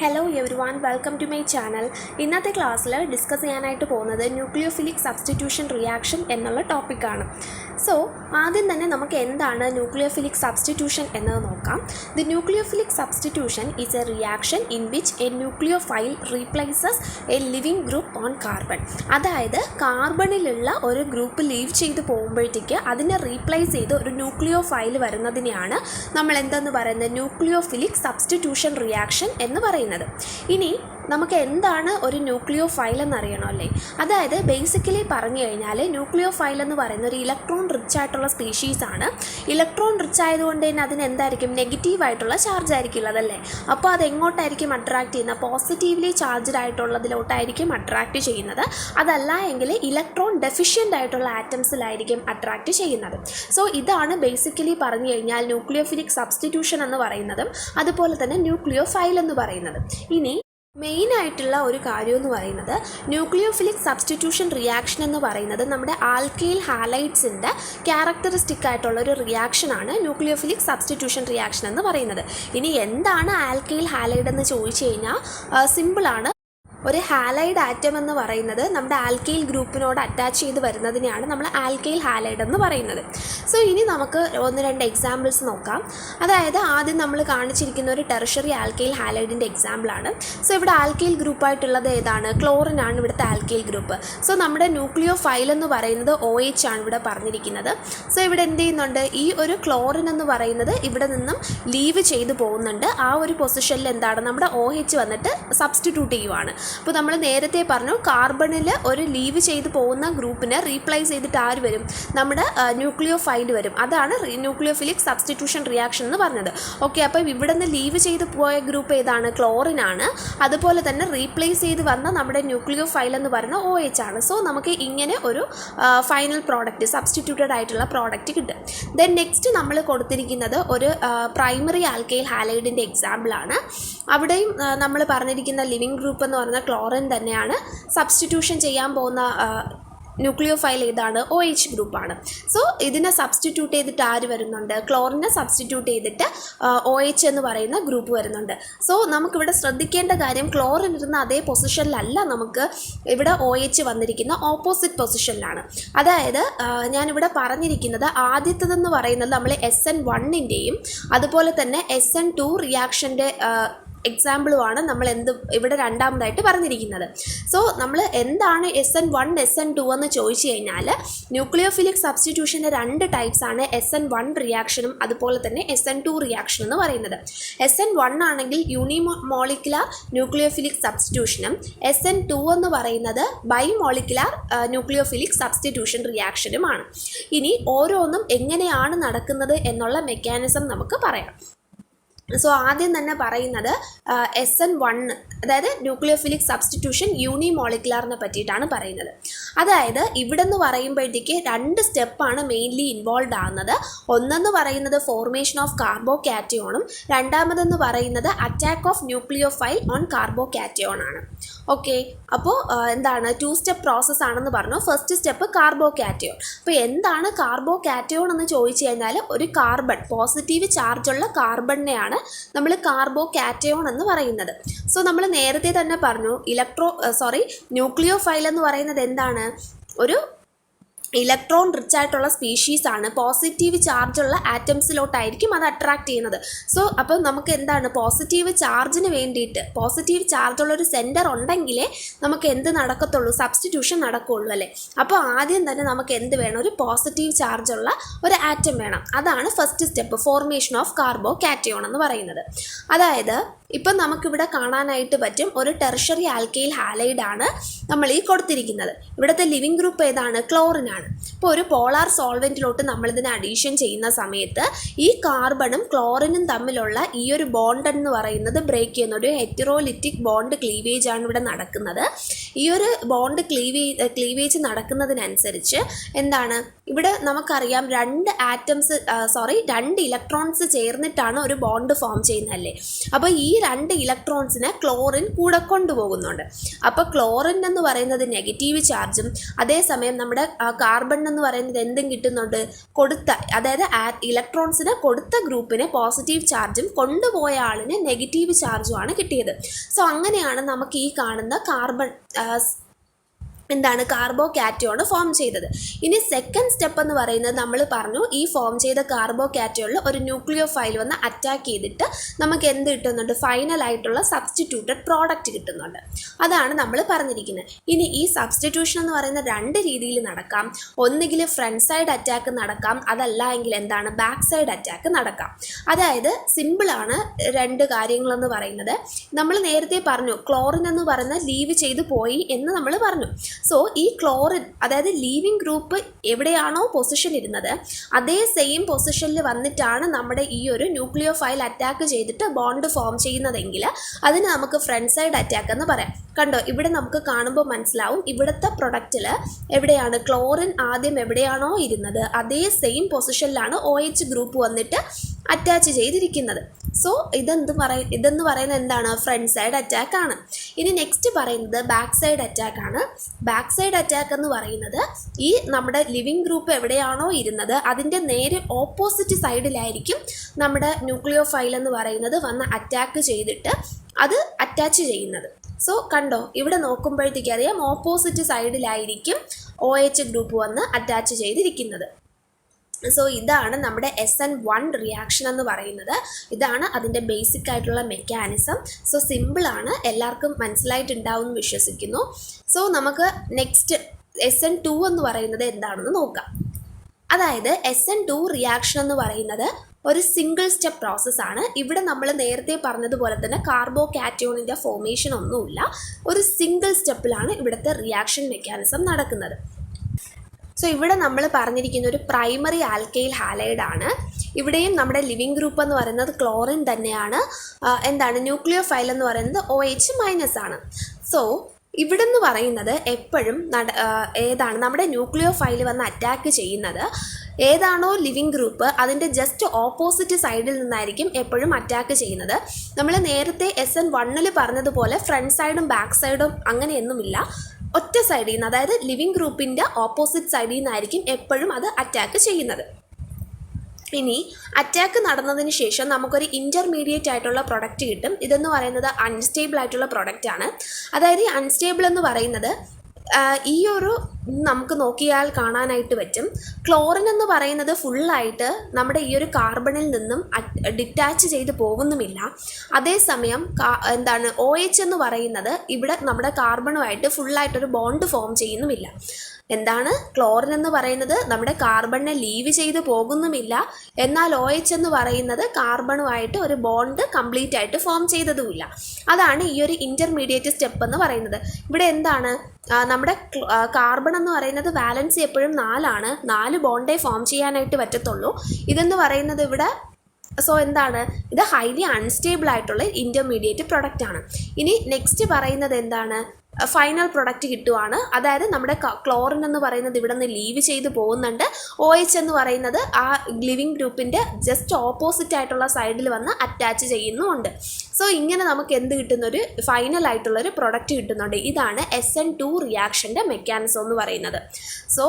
Hello everyone, welcome to my channel. ഇന്നത്തെ ക്ലാസ്സിൽ discuss ചെയ്യാനായിട്ട് പോകുന്നത് ന്യൂക്ലിയോഫിലിക് സബ്സ്റ്റിറ്റ്യൂഷൻ റിയാക്ഷൻ എന്നുള്ള ടോപ്പിക്കാണ്. സോ ആദ്യം തന്നെ നമുക്ക് എന്താണ് ന്യൂക്ലിയോഫിലിക് സബ്സ്റ്റിറ്റ്യൂഷൻ എന്നത് നോക്കാം. The nucleophilic substitution is A reaction in which A nucleophile replaces A living group on carbon. അതായത് കാർബണിലുള്ള ഒരു ഗ്രൂപ്പ് ലീവ് ചെയ്ത് പോകുമ്പോഴത്തേക്ക് അതിനെ റീപ്ലേസ് ചെയ്ത് ഒരു ന്യൂക്ലിയോഫൈൽ വരുന്നതിനെയാണ് നമ്മൾ എന്തെന്ന് പറയുന്നത് ന്യൂക്ലിയോഫിലിക് സബ്സ്റ്റിറ്റ്യൂഷൻ റിയാക്ഷൻ എന്ന് പറയുന്നത്. ഇനി നമുക്ക് എന്താണ് ഒരു ന്യൂക്ലിയോഫൈൽ എന്നറിയണം അല്ലേ? അതായത് ബേസിക്കലി പറഞ്ഞു കഴിഞ്ഞാൽ ന്യൂക്ലിയോഫൈൽ എന്ന് പറയുന്ന ഒരു ഇലക്ട്രോൺ റിച്ച് ആയിട്ടുള്ള സ്പീഷീസ് ആണ്. ഇലക്ട്രോൺ റിച്ച് ആയതുകൊണ്ട് തന്നെ അതിന് എന്തായിരിക്കും, നെഗറ്റീവായിട്ടുള്ള ചാർജ് ആയിരിക്കും ഉള്ളതല്ലേ. അപ്പോൾ അത് എങ്ങോട്ടായിരിക്കും അട്രാക്ട് ചെയ്യുന്നത്? പോസിറ്റീവ്ലി ചാർജ്ഡ് ആയിട്ടുള്ളതിലോട്ടായിരിക്കും അട്രാക്ട് ചെയ്യുന്നത്. അതല്ല എങ്കിൽ ഇലക്ട്രോൺ ഡെഫിഷ്യൻ്റ് ആയിട്ടുള്ള ആറ്റംസിലായിരിക്കും അട്രാക്ട് ചെയ്യുന്നത്. സോ ഇതാണ് ബേസിക്കലി പറഞ്ഞു കഴിഞ്ഞാൽ ന്യൂക്ലിയോഫിലിക് സബ്സ്റ്റിറ്റ്യൂഷൻ എന്ന് പറയുന്നതും അതുപോലെ തന്നെ ന്യൂക്ലിയോഫൈൽ എന്ന് പറയുന്നത്. ഇനി മെയിനായിട്ടുള്ള ഒരു കാര്യം എന്ന് പറയുന്നത് ന്യൂക്ലിയോഫിലിക് സബ്സ്റ്റിറ്റ്യൂഷൻ റിയാക്ഷൻ എന്ന് പറയുന്നത് നമ്മുടെ ആൽക്കൈൽ ഹാലൈഡ്സിൻ്റെ ക്യാരക്ടറിസ്റ്റിക് ആയിട്ടുള്ള ഒരു റിയാക്ഷനാണ് ന്യൂക്ലിയോഫിലിക് സബ്സ്റ്റിറ്റ്യൂഷൻ റിയാക്ഷൻ എന്ന് പറയുന്നത്. ഇനി എന്താണ് ആൽക്കൈൽ ഹാലൈഡ് എന്ന് ചോദിച്ചു കഴിഞ്ഞാൽ സിമ്പിളാണ്. ഒരു ഹാലൈഡ് ആറ്റം എന്ന് പറയുന്നത് നമ്മുടെ ആൽക്കൈൽ ഗ്രൂപ്പിനോട് അറ്റാച്ച് ചെയ്ത് വരുന്നതിനെയാണ് നമ്മൾ ആൽക്കൈൽ ഹാലൈഡ് എന്ന് പറയുന്നത്. സോ ഇനി നമുക്ക് ഒന്ന് രണ്ട് എക്സാമ്പിൾസ് നോക്കാം. അതായത് ആദ്യം നമ്മൾ കാണിച്ചിരിക്കുന്ന ഒരു ടെർഷറി ആൽക്കൈൽ ഹാലൈഡിൻ്റെ എക്സാമ്പിളാണ്. സോ ഇവിടെ ആൽക്കൈൽ ഗ്രൂപ്പായിട്ടുള്ളത് ഏതാണ്? ക്ലോറിൻ ആണ് ഇവിടുത്തെ ആൽക്കൈൽ ഗ്രൂപ്പ്. സോ നമ്മുടെ ന്യൂക്ലിയോഫൈൽ എന്ന് പറയുന്നത് OH ആണ് ഇവിടെ പറഞ്ഞിരിക്കുന്നത്. സോ ഇവിടെ എന്ത് ചെയ്യുന്നുണ്ട്, ഈ ഒരു ക്ലോറിൻ എന്ന് പറയുന്നത് ഇവിടെ നിന്നും ലീവ് ചെയ്ത് പോകുന്നുണ്ട്. ആ ഒരു പൊസിഷനിൽ എന്താണ്, നമ്മുടെ OH വന്നിട്ട് സബ്സ്റ്റിറ്റ്യൂട്ട് ചെയ്യുവാണ്. അപ്പോൾ നമ്മൾ നേരത്തെ പറഞ്ഞു കാർബണിൽ ഒരു ലീവ് ചെയ്ത് പോകുന്ന ഗ്രൂപ്പിനെ റീപ്ലേസ് ചെയ്തിട്ട് ആര് വരും, നമ്മുടെ ന്യൂക്ലിയോഫൈൽ വരും. അതാണ് ന്യൂക്ലിയോഫിലിക് സബ്സ്റ്റിറ്റ്യൂഷൻ റിയാക്ഷൻ എന്ന് പറഞ്ഞത്. ഓക്കെ, അപ്പോൾ ഇവിടെ നിന്ന് ലീവ് ചെയ്ത് പോയ ഗ്രൂപ്പ് ഏതാണ്? ക്ലോറിൻ ആണ്. അതുപോലെ തന്നെ റീപ്ലേസ് ചെയ്ത് വന്ന നമ്മുടെ ന്യൂക്ലിയോഫൈൽ എന്ന് പറയുന്ന OH ആണ്. സോ നമുക്ക് ഇങ്ങനെ ഒരു ഫൈനൽ പ്രോഡക്റ്റ്, സബ്സ്റ്റിറ്റ്യൂട്ടഡ് ആയിട്ടുള്ള പ്രോഡക്റ്റ് കിട്ടും. ദെൻ നെക്സ്റ്റ് നമ്മൾ കൊടുത്തിരിക്കുന്നത് ഒരു പ്രൈമറി ആൽക്കൈൽ ഹാലൈഡിൻ്റെ എക്സാമ്പിളാണ്. അവിടെയും നമ്മൾ പറഞ്ഞിരിക്കുന്ന ലിവിങ് ഗ്രൂപ്പ് എന്ന് പറയുന്ന ക്ലോറിൻ തന്നെയാണ്. സബ്സ്റ്റിറ്റ്യൂഷൻ ചെയ്യാൻ പോകുന്ന ന്യൂക്ലിയോഫൈൽ ഏതാണ്? OH ഗ്രൂപ്പാണ്. സോ ഇതിനെ സബ്സ്റ്റിറ്റ്യൂട്ട് ചെയ്തിട്ട് ആര് വരുന്നുണ്ട്? ക്ലോറിനെ സബ്സ്റ്റിറ്റ്യൂട്ട് ചെയ്തിട്ട് OH എന്ന് പറയുന്ന ഗ്രൂപ്പ് വരുന്നുണ്ട്. സോ നമുക്കിവിടെ ശ്രദ്ധിക്കേണ്ട കാര്യം, ക്ലോറിൻ ഇരുന്ന അതേ പൊസിഷനിലല്ല നമുക്ക് ഇവിടെ OH വന്നിരിക്കുന്ന ഓപ്പോസിറ്റ് പൊസിഷനിലാണ്. അതായത് ഞാനിവിടെ പറഞ്ഞിരിക്കുന്നത് ആദ്യത്തേതെന്ന് പറയുന്നത് നമ്മൾ SN1-ൻ്റെയും അതുപോലെ തന്നെ SN2 റിയാക്ഷൻ്റെ എക്സാമ്പിളുമാണ് നമ്മൾ ഇവിടെ രണ്ടാമതായിട്ട് പറഞ്ഞിരിക്കുന്നത്. സോ നമ്മൾ എന്താണ് SN1 SN2 എന്ന് ചോദിച്ചു കഴിഞ്ഞാൽ ന്യൂക്ലിയോഫിലിക് സബ്സ്റ്റിറ്റ്യൂഷൻ്റെ രണ്ട് ടൈപ്സ് ആണ്, SN1 റിയാക്ഷനും അതുപോലെ തന്നെ SN2 റിയാക്ഷൻ എന്ന് പറയുന്നത്. SN1 ആണെങ്കിൽ യൂണിമോളിക്കുലാർ ന്യൂക്ലിയോഫിലിക് സബ്സ്റ്റിറ്റ്യൂഷനും SN2 എന്ന് പറയുന്നത് ബൈമോളിക്കുലാർ ന്യൂക്ലിയോഫിലിക് സബ്സ്റ്റിറ്റ്യൂഷൻ റിയാക്ഷനുമാണ്. ഇനി ഓരോന്നും എങ്ങനെയാണ് നടക്കുന്നത് എന്നുള്ള മെക്കാനിസം നമുക്ക് പറയാം. സോ ആദ്യം തന്നെ പറയുന്നത് SN1, അതായത് ന്യൂക്ലിയോഫിലിക് സബ്സ്റ്റിറ്റ്യൂഷൻ യൂണിമോളിക്കുലാറിനെ പറ്റിയിട്ടാണ് പറയുന്നത്. അതായത് ഇവിടെ നിന്ന് പറയുമ്പോഴത്തേക്ക് രണ്ട് സ്റ്റെപ്പാണ് മെയിൻലി ഇൻവോൾവ് ആകുന്നത്. ഒന്നെന്ന് പറയുന്നത് ഫോർമേഷൻ ഓഫ് കാർബോകാറ്റയോണും രണ്ടാമതെന്ന് പറയുന്നത് attack of nucleophile on carbocation ആണ്. ഓക്കെ, അപ്പോൾ എന്താണ്, 2 സ്റ്റെപ്പ് പ്രോസസ്സ് ആണെന്ന് പറഞ്ഞു. First step carbocation. അപ്പോൾ എന്താണ് കാർബോകാറ്റയോൺ എന്ന് ചോദിച്ചു കഴിഞ്ഞാൽ ഒരു കാർബൺ, പോസിറ്റീവ് ചാർജുള്ള കാർബണിനെയാണ് നമ്മൾ കാർബോകാറ്റയോൺ എന്ന് പറയുന്നത്. സോ നമ്മൾ നേരത്തെ തന്നെ പറഞ്ഞു ന്യൂക്ലിയോഫൈൽ എന്ന് പറയുന്നത് എന്താണ്, ഒരു ഇലക്ട്രോൺ റിച്ച് ആയിട്ടുള്ള സ്പീഷീസ് ആണ്. പോസിറ്റീവ് ചാർജുള്ള ആറ്റംസിലോട്ടായിരിക്കും അത് അട്രാക്ട് ചെയ്യുന്നത്. സോ അപ്പോൾ നമുക്ക് എന്താണ്, പോസിറ്റീവ് ചാർജിന് വേണ്ടിയിട്ട് പോസിറ്റീവ് ചാർജുള്ള ഒരു സെൻറ്റർ ഉണ്ടെങ്കിലേ നമുക്ക് എന്ത് നടക്കത്തുള്ളൂ, സബ്സ്റ്റിറ്റ്യൂഷൻ നടക്കുകയുള്ളൂ അല്ലേ. അപ്പോൾ ആദ്യം തന്നെ നമുക്ക് എന്ത് വേണം, ഒരു പോസിറ്റീവ് ചാർജുള്ള ഒരു ആറ്റം വേണം. അതാണ് first step, formation of carbocation എന്ന് പറയുന്നത്. അതായത് ഇപ്പം നമുക്കിവിടെ കാണാനായിട്ട് പറ്റും, ഒരു ടെർഷറി ആൽക്കൈൽ ഹാലൈഡ് ആണ് നമ്മൾ ഈ കൊടുത്തിരിക്കുന്നത്. ഇവിടുത്തെ ലിവിങ് ഗ്രൂപ്പ് ഏതാണ്? ക്ലോറിൻ ആണ്. ഇപ്പോൾ ഒരു പോളാർ സോൾവെൻറ്റിലോട്ട് നമ്മളിതിനെ അഡീഷൻ ചെയ്യുന്ന സമയത്ത് ഈ കാർബണും ക്ലോറിനും തമ്മിലുള്ള ഈ ഒരു ബോണ്ട് എന്ന് പറയുന്നത് ബ്രേക്ക് ചെയ്യുന്ന ഒരു ഹെറ്ററോലിറ്റിക് ബോണ്ട് ക്ലീവേജ് ആണ് ഇവിടെ നടക്കുന്നത്. ഈ ഒരു ബോണ്ട് ക്ലീവേജ് നടക്കുന്നതിനനുസരിച്ച് എന്താണ്, ഇവിടെ നമുക്കറിയാം രണ്ട് ഇലക്ട്രോൺസ് ചേർന്നിട്ടാണ് ഒരു ബോണ്ട് ഫോം ചെയ്യുന്നതല്ലേ. അപ്പോൾ ഈ രണ്ട് ഇലക്ട്രോൺസിനെ ക്ലോറിൻ കൂടെ കൊണ്ടുപോകുന്നുണ്ട്. അപ്പോൾ ക്ലോറിൻ എന്ന് പറയുന്നത് നെഗറ്റീവ് ചാർജും അതേസമയം നമ്മുടെ കാർബൺ എന്ന് പറയുന്നത് എന്തും കിട്ടുന്നുണ്ട്, കൊടുത്ത അതായത് ഇലക്ട്രോൺസിനെ കൊടുത്ത ഗ്രൂപ്പിന് പോസിറ്റീവ് ചാർജും കൊണ്ടുപോയ ആളിന് നെഗറ്റീവ് ചാർജുമാണ് കിട്ടിയത്. സോ അങ്ങനെയാണ് നമുക്ക് ഈ കാണുന്ന കാർബൺ കാർബോകാറ്റയോൺ ഫോം ചെയ്തത്. ഇനി സെക്കൻഡ് സ്റ്റെപ്പ് എന്ന് പറയുന്നത് നമ്മൾ പറഞ്ഞു, ഈ ഫോം ചെയ്ത കാർബോകാറ്റയോണിൽ ഒരു ന്യൂക്ലിയോഫൈൽ വന്ന് അറ്റാക്ക് ചെയ്തിട്ട് നമുക്ക് എന്ത് കിട്ടുന്നുണ്ട്, ഫൈനൽ ആയിട്ടുള്ള സബ്സ്റ്റിറ്റ്യൂട്ടഡ് പ്രോഡക്റ്റ് കിട്ടുന്നുണ്ട്. അതാണ് നമ്മൾ പറഞ്ഞിരിക്കുന്നത്. ഇനി ഈ സബ്സ്റ്റിറ്റ്യൂഷൻ എന്ന് പറയുന്ന രണ്ട് രീതിയിൽ നടക്കാം. ഒന്നുകിൽ ഫ്രണ്ട് സൈഡ് അറ്റാക്ക് നടക്കാം, അതല്ല എങ്കിൽ ബാക്ക് സൈഡ് അറ്റാക്ക് നടക്കാം. അതായത് സിമ്പിളാണ് രണ്ട് കാര്യങ്ങളെന്ന് പറയുന്നത്. നമ്മൾ നേരത്തെ പറഞ്ഞു ക്ലോറിൻ എന്ന് പറയുന്ന ലീവ് ചെയ്ത് പോയി എന്ന് നമ്മൾ പറഞ്ഞു. സോ ഈ ക്ലോറിൻ അതായത് ലീവിങ് ഗ്രൂപ്പ് എവിടെയാണോ പൊസിഷൻ ഇരുന്നത് അതേ സെയിം പൊസിഷനിൽ വന്നിട്ടാണ് നമ്മുടെ ഈ ഒരു ന്യൂക്ലിയോഫൈൽ അറ്റാക്ക് ചെയ്തിട്ട് ബോണ്ട് ഫോം ചെയ്യുന്നതെങ്കിൽ അതിന് നമുക്ക് ഫ്രണ്ട് സൈഡ് അറ്റാക്ക് എന്ന് പറയാം. കണ്ടോ, ഇവിടെ നമുക്ക് കാണുമ്പോൾ മനസ്സിലാവും ഇവിടുത്തെ പ്രൊഡക്റ്റിൽ എവിടെയാണ് ക്ലോറിൻ ആദ്യം എവിടെയാണോ ഇരുന്നത് അതേ സെയിം പൊസിഷനിലാണ് OH ഗ്രൂപ്പ് വന്നിട്ട് അറ്റാച്ച് ചെയ്തിരിക്കുന്നത്. സോ ഇതെന്ന് പറയുന്നത് എന്താണ്, ഫ്രണ്ട് സൈഡ് അറ്റാക്ക് ആണ്. ഇനി നെക്സ്റ്റ് പറയുന്നത് ബാക്ക് സൈഡ് അറ്റാക്ക് ആണ്. ബാക്ക് സൈഡ് അറ്റാക്ക് എന്ന് പറയുന്നത് ഈ നമ്മുടെ ലിവിങ് ഗ്രൂപ്പ് എവിടെയാണോ ഇരുന്നത് അതിൻ്റെ നേരെ ഓപ്പോസിറ്റ് സൈഡിലായിരിക്കും നമ്മുടെ ന്യൂക്ലിയോഫൈൽ എന്ന് പറയുന്നത് വന്ന് അറ്റാക്ക് ചെയ്തിട്ട് അത് അറ്റാച്ച് ചെയ്യുന്നത്. സോ കണ്ടോ, ഇവിടെ നോക്കുമ്പോഴത്തേക്ക് അറിയാം ഓപ്പോസിറ്റ് സൈഡിലായിരിക്കും OH ഗ്രൂപ്പ് വന്ന് അറ്റാച്ച് ചെയ്തിരിക്കുന്നത്. സോ ഇതാണ് നമ്മുടെ SN1 റിയാക്ഷൻ എന്ന് പറയുന്നത്. ഇതാണ് അതിൻ്റെ ബേസിക് ആയിട്ടുള്ള മെക്കാനിസം. സോ സിമ്പിളാണ്, എല്ലാവർക്കും മനസ്സിലായിട്ടുണ്ടാവും എന്ന് വിശ്വസിക്കുന്നു. സോ നമുക്ക് നെക്സ്റ്റ് SN2 എന്ന് പറയുന്നത് എന്താണെന്ന് നോക്കാം. അതായത് SN2 റിയാക്ഷൻ എന്ന് പറയുന്നത് ഒരു സിംഗിൾ സ്റ്റെപ്പ് പ്രോസസ്സാണ്. ഇവിടെ നമ്മൾ നേരത്തെ പറഞ്ഞതുപോലെ തന്നെ കാർബോകാറ്റയോണിൻ്റെ ഫോർമേഷൻ ഒന്നുമില്ല. ഒരു സിംഗിൾ സ്റ്റെപ്പിലാണ് ഇവിടുത്തെ റിയാക്ഷൻ മെക്കാനിസം നടക്കുന്നത്. സോ ഇവിടെ നമ്മൾ പറഞ്ഞിരിക്കുന്ന ഒരു പ്രൈമറി ആൽക്കൈൽ ഹാലൈഡ് ആണ്. ഇവിടെയും നമ്മുടെ ലിവിങ് ഗ്രൂപ്പ് എന്ന് പറയുന്നത് ക്ലോറിൻ തന്നെയാണ്. ന്യൂക്ലിയോഫൈൽ എന്ന് പറയുന്നത് OH- ആണ്. സോ ഇവിടെ നിന്ന് പറയുന്നത് എപ്പോഴും നമ്മുടെ ന്യൂക്ലിയോഫൈൽ വന്ന് അറ്റാക്ക് ചെയ്യുന്നത് ഏതാണോ ലിവിങ് ഗ്രൂപ്പ് അതിൻ്റെ ജസ്റ്റ് ഓപ്പോസിറ്റ് സൈഡിൽ നിന്നായിരിക്കും എപ്പോഴും അറ്റാക്ക് ചെയ്യുന്നത്. നമ്മൾ നേരത്തെ SN1 പറഞ്ഞതുപോലെ ഫ്രണ്ട് സൈഡും ബാക്ക് സൈഡും അങ്ങനെയൊന്നുമില്ല. ഒറ്റ സൈഡിൽ നിന്ന്, അതായത് ലിവിങ് ഗ്രൂപ്പിൻ്റെ ഓപ്പോസിറ്റ് സൈഡിൽ നിന്നായിരിക്കും എപ്പോഴും അത് അറ്റാക്ക് ചെയ്യുന്നത്. ഇനി അറ്റാക്ക് നടന്നതിന് ശേഷം നമുക്കൊരു ഇൻ്റർമീഡിയറ്റ് ആയിട്ടുള്ള പ്രൊഡക്റ്റ് കിട്ടും. ഇതെന്ന് പറയുന്നത് അൺസ്റ്റേബിൾ ആയിട്ടുള്ള പ്രൊഡക്റ്റാണ്. അതായത് ഈ അൺസ്റ്റേബിൾ എന്ന് പറയുന്നത് ഈ ഒരു നമുക്ക് നോക്കിയാൽ കാണാനായിട്ട് പറ്റും. ക്ലോറിൻ എന്ന് പറയുന്നത് ഫുള്ളായിട്ട് നമ്മുടെ ഈ ഒരു കാർബണിൽ നിന്നും ഡിറ്റാച്ച് ചെയ്ത് പോകുന്നുമില്ല. അതേസമയം OH എന്ന് പറയുന്നത് ഇവിടെ നമ്മുടെ കാർബണുമായിട്ട് ഫുള്ളായിട്ടൊരു ബോണ്ട് ഫോം ചെയ്യുന്നുമില്ല. ക്ലോറിൻ എന്ന് പറയുന്നത് നമ്മുടെ കാർബണിനെ ലീവ് ചെയ്ത് പോകുന്നുമില്ല. എന്നാൽ OH എന്ന് പറയുന്നത് കാർബണുമായിട്ട് ഒരു ബോണ്ട് കംപ്ലീറ്റ് ആയിട്ട് ഫോം ചെയ്തതുമില്ല. അതാണ് ഈ ഒരു ഇൻ്റർമീഡിയറ്റ് സ്റ്റെപ്പ് എന്ന് പറയുന്നത്. ഇവിടെ നമ്മുടെ കാർബൺ എന്ന് പറയുന്നത് വാലൻസി എപ്പോഴും 4 ആണ്. 4 ബോണ്ടേ ഫോം ചെയ്യാനായിട്ട് പറ്റത്തുള്ളൂ. ഇതെന്ന് പറയുന്നത് ഇവിടെ ഇത് ഹൈലി അൺസ്റ്റേബിൾ ആയിട്ടുള്ള ഇൻ്റർമീഡിയറ്റ് പ്രൊഡക്റ്റ് ആണ്. ഇനി നെക്സ്റ്റ് പറയുന്നത് ഫൈനൽ പ്രൊഡക്റ്റ് കിട്ടുവാണ്. അതായത് നമ്മുടെ ക്ലോറിൻ എന്ന് പറയുന്നത് ഇവിടെ നിന്ന് ലീവ് ചെയ്ത് പോകുന്നുണ്ട്. OH എന്ന് പറയുന്നത് ആ ലിവിങ് ഗ്രൂപ്പിൻ്റെ ജസ്റ്റ് ഓപ്പോസിറ്റ് ആയിട്ടുള്ള സൈഡിൽ വന്ന് അറ്റാച്ച് ചെയ്യുന്നുമുണ്ട്. സോ ഇങ്ങനെ നമുക്ക് എന്ത് കിട്ടുന്നൊരു ഫൈനൽ ആയിട്ടുള്ളൊരു പ്രൊഡക്റ്റ് കിട്ടുന്നുണ്ട്. ഇതാണ് SN2 റിയാക്ഷൻ്റെ മെക്കാനിസം എന്ന് പറയുന്നത്. സോ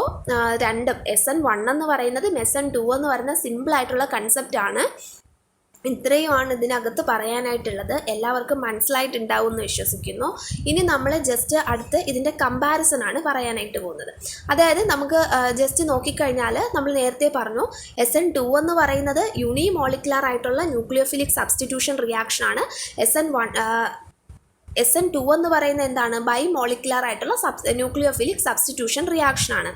രണ്ടും SN1 എന്ന് പറയുന്നതും SN2 എന്ന് പറയുന്ന സിമ്പിൾ ആയിട്ടുള്ള കൺസെപ്റ്റാണ്. ഇത്രയുമാണ് ഇതിനകത്ത് പറയാനായിട്ടുള്ളത്. എല്ലാവർക്കും മനസ്സിലായിട്ടുണ്ടാവും എന്ന് വിശ്വസിക്കുന്നു. ഇനി നമ്മൾ ജസ്റ്റ് അടുത്ത് ഇതിൻ്റെ കമ്പാരിസൺ ആണ് പറയാനായിട്ട് പോകുന്നത്. അതായത് നമുക്ക് ജസ്റ്റ് നോക്കിക്കഴിഞ്ഞാൽ നമ്മൾ നേരത്തെ പറഞ്ഞു SN2 എന്ന് പറയുന്നത് യൂണിമോളിക്കുലർ ആയിട്ടുള്ള ന്യൂക്ലിയോഫിലിക് സബ്സ്റ്റിറ്റ്യൂഷൻ റിയാക്ഷൻ ആണ്. SN2 എന്ന് പറയുന്നത് ബൈമോളിക്കുലർ ആയിട്ടുള്ള ന്യൂക്ലിയോഫിലിക് സബ്സ്റ്റിറ്റ്യൂഷൻ റിയാക്ഷൻ ആണ്.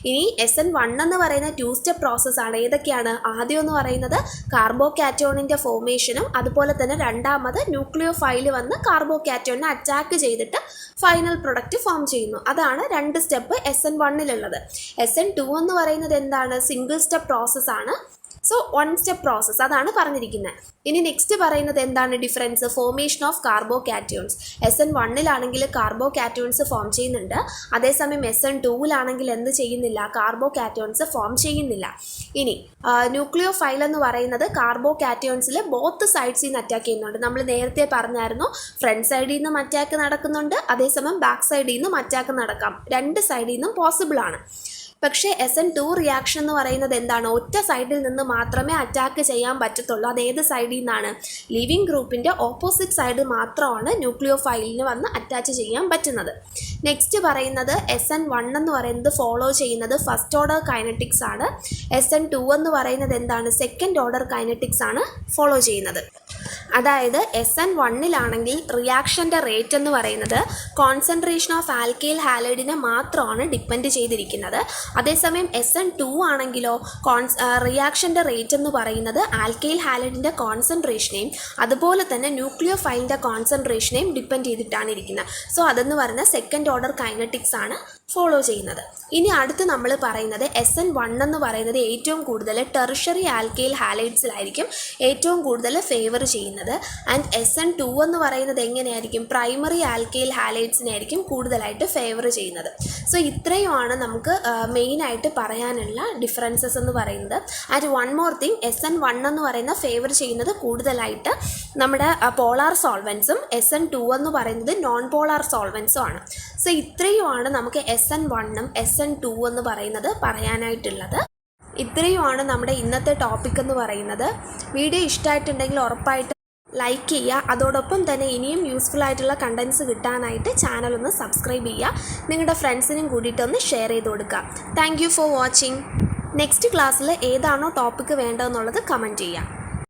ഇനി SN1 എന്ന് പറയുന്ന 2 സ്റ്റെപ്പ് പ്രോസസ്സാണ്. ഏതൊക്കെയാണ്? ആദ്യം എന്ന് പറയുന്നത് കാർബോകാറ്റയോണിൻ്റെ ഫോർമേഷനും അതുപോലെ തന്നെ രണ്ടാമത് ന്യൂക്ലിയോഫൈൽ വന്ന് കാർബോകാറ്റയോണിനെ അറ്റാക്ക് ചെയ്തിട്ട് ഫൈനൽ പ്രൊഡക്റ്റ് ഫോം ചെയ്യുന്നു. അതാണ് 2 സ്റ്റെപ്പ് SN1-ലുള്ളത്. SN2 എന്ന് പറയുന്നത് സിംഗിൾ സ്റ്റെപ്പ് പ്രോസസ്സാണ്. സോ 1 സ്റ്റെപ്പ് പ്രോസസ്സ് അതാണ് പറഞ്ഞിരിക്കുന്നത്. ഇനി നെക്സ്റ്റ് പറയുന്നത് എന്താണ് ഡിഫറൻസ്? Formation of carbocations. SN1-ലാണെങ്കിൽ കാർബോകാറ്റയോൺസ് ഫോം ചെയ്യുന്നുണ്ട്, അതേസമയം SN2-ലാണെങ്കിൽ എന്ത് ചെയ്യുന്നില്ല? കാർബോകാറ്റയോൺസ് ഫോം ചെയ്യുന്നില്ല. ഇനി ന്യൂക്ലിയോഫൈൽ എന്ന് പറയുന്നത് കാർബോകാറ്റയോൺസിൽ ബോത്ത് സൈഡ്സിൽ നിന്ന് അറ്റാക്ക് ചെയ്യുന്നുണ്ട്. നമ്മൾ നേരത്തെ പറഞ്ഞായിരുന്നു ഫ്രണ്ട് സൈഡിൽ നിന്നും അറ്റാക്ക് നടക്കുന്നുണ്ട്, അതേസമയം ബാക്ക് സൈഡിൽ നിന്നും അറ്റാക്ക് നടക്കാം. രണ്ട് സൈഡിൽ നിന്നും പോസിബിൾ ആണ്. പക്ഷേ SN2 റിയാക്ഷൻ എന്ന് പറയുന്നത് എന്താണ്? ഒറ്റ സൈഡിൽ നിന്ന് മാത്രമേ അറ്റാക്ക് ചെയ്യാൻ പറ്റത്തുള്ളൂ. അത് ഏത് സൈഡിൽ നിന്നാണ്? ലിവിങ് ഗ്രൂപ്പിൻ്റെ ഓപ്പോസിറ്റ് സൈഡ് മാത്രമാണ് ന്യൂക്ലിയോഫൈലിന് വന്ന് അറ്റാച്ച് ചെയ്യാൻ പറ്റുന്നത്. നെക്സ്റ്റ് പറയുന്നത് SN1 എന്ന് പറയുന്നത് ഫോളോ ചെയ്യുന്നത് ഫസ്റ്റ് ഓർഡർ കൈനറ്റിക്സ് ആണ്. SN2 എന്ന് പറയുന്നത് എന്താണ്? സെക്കൻഡ് ഓർഡർ കൈനറ്റിക്സ് ആണ് ഫോളോ ചെയ്യുന്നത്. അതായത് SN1-ലാണെങ്കിൽ റിയാക്ഷൻ്റെ റേറ്റ് എന്ന് പറയുന്നത് കോൺസെൻട്രേഷൻ ഓഫ് ആൽക്കൈൽ ഹാലൈഡിനെ മാത്രമാണ് ഡിപ്പെൻഡ് ചെയ്തിരിക്കുന്നത്. അതേസമയം SN2 ആണെങ്കിലോ റിയാക്ഷൻ്റെ റേറ്റ് എന്ന് പറയുന്നത് ആൽക്കൈൽ ഹാലൈഡിൻ്റെ കോൺസെൻട്രേഷനെയും അതുപോലെ തന്നെ ന്യൂക്ലിയോഫൈലിൻ്റെ കോൺസെൻട്രേഷനെയും ഡിപ്പെൻഡ് ചെയ്തിട്ടാണ് ഇരിക്കുന്നത്. സോ അതെന്ന് പറയുന്ന സെക്കൻഡ് ഓർഡർ കൈനറ്റിക്സ് ആണ് ഫോളോ ചെയ്യുന്നത്. ഇനി അടുത്ത് നമ്മൾ പറയുന്നത് SN1 എന്ന് പറയുന്നത് ഏറ്റവും കൂടുതൽ ടെറിഷറി ആൽക്കൈൽ ഹാലൈഡ്സിലായിരിക്കും ഏറ്റവും കൂടുതൽ ഫേവർ ചെയ്യുന്നത്. ആൻഡ് SN2 എന്ന് പറയുന്നത് എങ്ങനെയായിരിക്കും? പ്രൈമറി ആൽക്കൈൽ ഹാലൈഡ്സിനായിരിക്കും കൂടുതലായിട്ട് ഫേവർ ചെയ്യുന്നത്. സോ ഇത്രയുമാണ് നമുക്ക് മെയിനായിട്ട് പറയാനുള്ള ഡിഫറൻസസ് എന്ന് പറയുന്നത്. And one more thing, SN1 എന്ന് പറയുന്ന ഫേവർ ചെയ്യുന്നത് കൂടുതലായിട്ട് നമ്മുടെ പോളാർ സോൾവൻസും SN2 എന്ന് പറയുന്നത് നോൺ പോളാർ സോൾവൻസും ആണ്. സോ ഇത്രയുമാണ് നമുക്ക് SN1ഉം SN2 എന്ന് പറയുന്നത് പറയാനായിട്ടുള്ളത്. ഇത്രയുമാണ് നമ്മുടെ ഇന്നത്തെ ടോപ്പിക് എന്ന് പറയുന്നത്. വീഡിയോ ഇഷ്ടമായിട്ടുണ്ടെങ്കിൽ ഉറപ്പായിട്ട് ലൈക്ക് ചെയ്യുക. അതോടൊപ്പം തന്നെ ഇനിയും യൂസ്ഫുൾ ആയിട്ടുള്ള കണ്ടൻസ് കിട്ടാനായിട്ട് ചാനൽ ഒന്ന് സബ്സ്ക്രൈബ് ചെയ്യുക. നിങ്ങളുടെ ഫ്രണ്ട്സിനും കൂടിയിട്ടൊന്ന് ഷെയർ ചെയ്ത് കൊടുക്കുക. Thank you for watching. Next ക്ലാസ്സിൽ ഏതാണോ ടോപ്പിക്ക് വേണ്ടതെന്നുള്ളത് കമൻറ്റ് ചെയ്യുക.